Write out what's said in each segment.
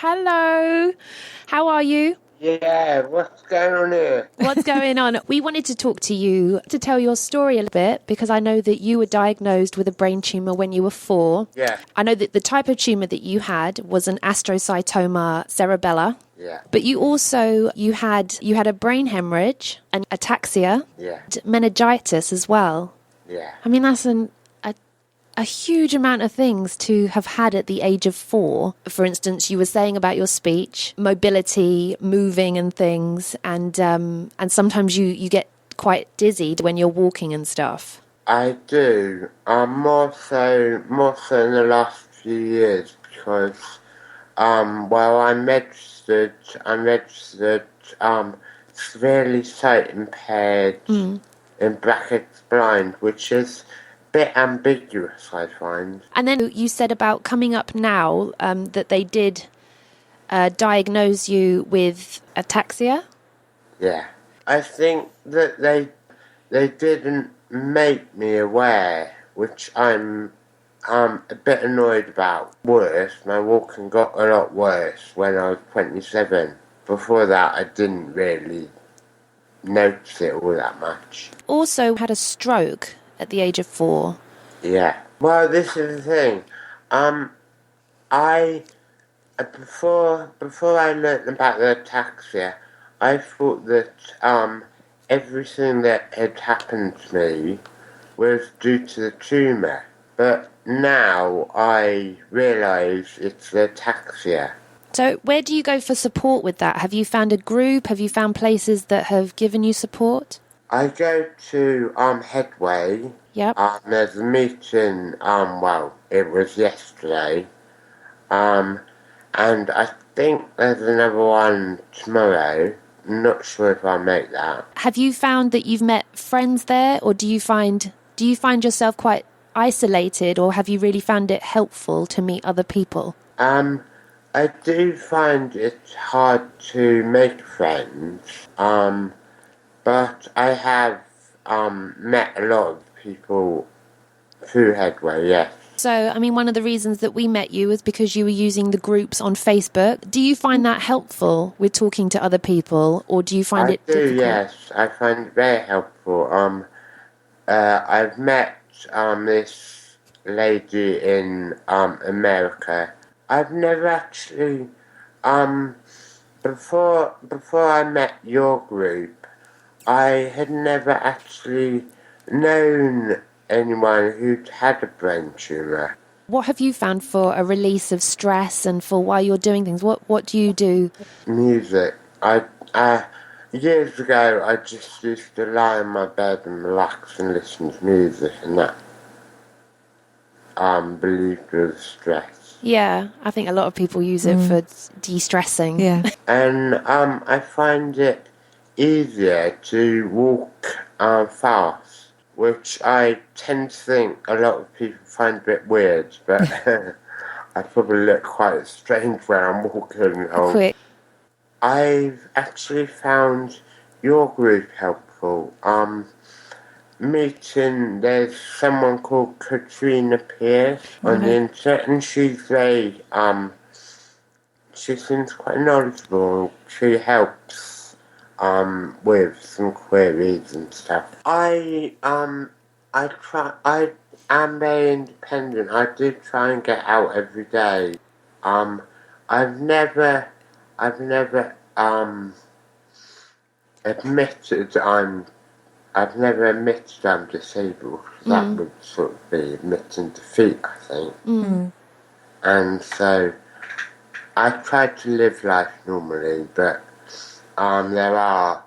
Hello. How are you? Yeah, what's going on here? What's going on? We wanted to talk to you to tell your story a little bit because I know that you were diagnosed with a brain tumour when you were 4. Yeah. I know that the type of tumour that you had was an Astrocytoma Cerebellar. Yeah. But you had a brain hemorrhage, an ataxia, Yeah. meningitis as well. Yeah. I mean, that's a huge amount of things to have had at the age of 4. For instance, you were saying about your speech, mobility, moving and things, and sometimes you get quite dizzy when you're walking and stuff. I do. More so in the last few years because I'm registered severely sight impaired in brackets blind, which is bit ambiguous, I find. And then you said about coming up now that they did diagnose you with ataxia. Yeah. I think that they didn't make me aware, which I'm a bit annoyed about. Worse, my walking got a lot worse when I was 27. Before that, I didn't really notice it all that much. Also had a stroke at the age of 4. Yeah. Well, this is the thing. I before I learnt about the ataxia, I thought that everything that had happened to me was due to the tumour. But now I realise it's the ataxia. So where do you go for support with that? Have you found a group? Have you found places that have given you support? I go to Headway. Yep. There's a meeting, it was yesterday. And I think there's another one tomorrow. I'm not sure if I'll make that. Have you found that you've met friends there, or do you find yourself quite isolated, or have you really found it helpful to meet other people? I do find it hard to make friends, but I have met a lot of people through Headway, yes. So, I mean, one of the reasons that we met you was because you were using the groups on Facebook. Do you find that helpful with talking to other people, or do you find it difficult? Yes, I find it very helpful. I've met this lady in America. I've never actually, before I met your group, I had never actually known anyone who'd had a brain tumour. What have you found for a release of stress and for why you're doing things? What do you do? Music. Years ago, I just used to lie on my bed and relax and listen to music, and that relieved the stress. Yeah, I think a lot of people use it for de-stressing. Yeah. And I find it easier to walk fast, which I tend to think a lot of people find a bit weird, but I probably look quite strange when I'm walking home. Quick. I've actually found your group helpful. There's someone called Katrina Pierce on the internet, and she's very, she seems quite knowledgeable. She helps with some queries and stuff. I am very independent. I do try and get out every day. I've never admitted I'm disabled. That would sort of be admitting defeat, I think. And so I try to live life normally, but there are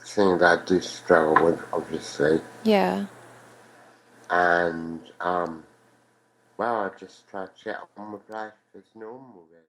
things I do struggle with, obviously. Yeah. And I just try to get on with life as normal, really.